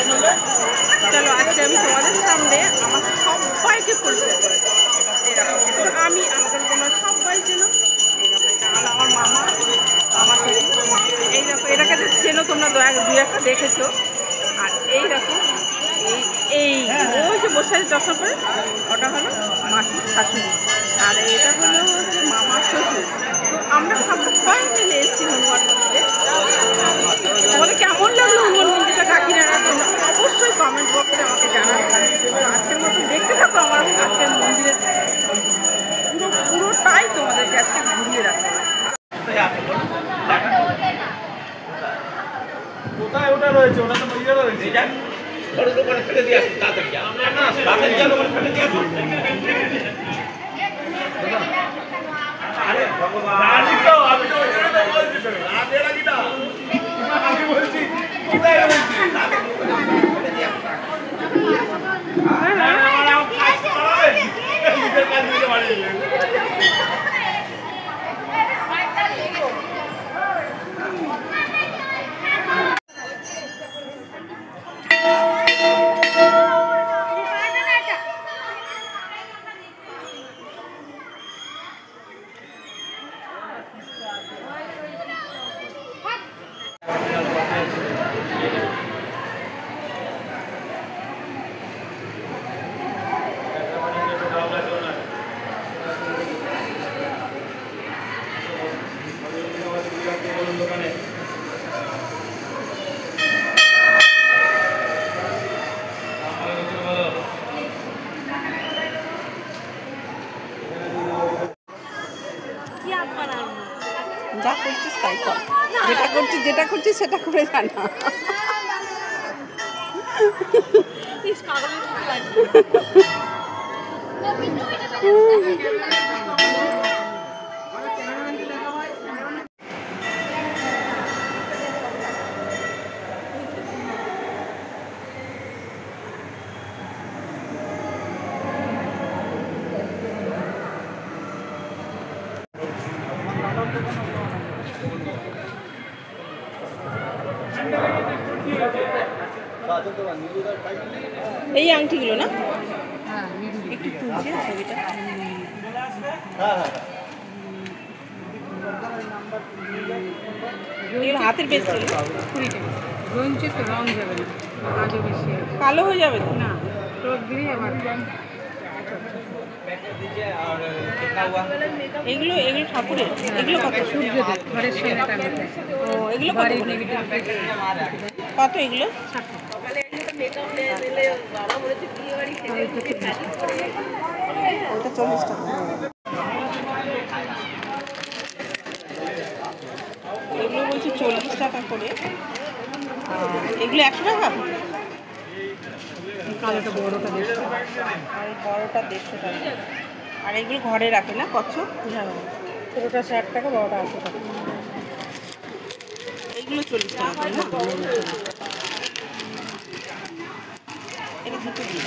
চলো আজকে আমি তোমাদের সামনে আমার সবাইকে পরিচয় করে এরকম আমি আমাদের তোমরা সবাই চেনো। আমার মামা আমার এইরকম এটাকে চেনো তোমরা দুই একটা দেখেছো। আর এইরকম এই ওই যে বসে চশমা করে ওটা হলো মাসির শাশুড়ি, আর এটা হলো হচ্ছে মামার শ্বশুর। তো আমরা সবাই মিলে এসেছি হনুমান মন্দিরে। তোমাদের কেমন লাগলো হনুমান মন্দিরটা কাকিনাড়া তোমরা অবশ্যই কমেন্ট বক্সে আমাকে জানাবে। আজকের মতো দেখতে থাকো আমার আজকের মন্দিরের পুরোটাই তোমাদেরকে আজকে ঘুরিয়ে রাখবো। কোথায় ওটা রয়েছে? ওটা তো ইয়ে রয়েছে। বড় দোকানে ফেলে দিয়ে আসি তাড়াতাড়ি। তাড়াতাড়ি গিয়ে দোকানে ফেলে দিয়ে আসি। আরে ভগবান, আমি তো ওইখানে তো বলছি তো। রাত এর আগে না। আমি বলছি কোথায় রয়েছে? তাড়াতাড়ি ফেলে দিয়ে আসি। আমার কাজ করাবে। নিজের কাজ নিজে বাড়ি যাবে। যা করছিস তাই কর, যেটা করছিস সেটা করে জানা। এই আংটিগুলো না একটু তুলছে ছবিটা। হাতের বেশ রং যাবে না, কাজও বেশি কালো হয়ে যাবে তো না, রোদ দিয়ে আবার এগুলো ঠাকুরের এগুলো কত? সূর্য ঘরের সামনে টাঙাতে। ও এগুলো কত? কত এগুলো? ওটা 40 টাকা। এগুলো বলছি 40 টাকা করে। এগুলো 100 টাকা। কালোটা বড়টা 150 টাকা, আর এই বড়টা 150 টাকা। আর এগুলো ঘরে রাখে না কচ্ছপ? হ্যাঁ, ছোটোটা 60 টাকা, বড়টা 80 টাকা। এইগুলো 40 টাকা করে না? এটা দুটো দিন।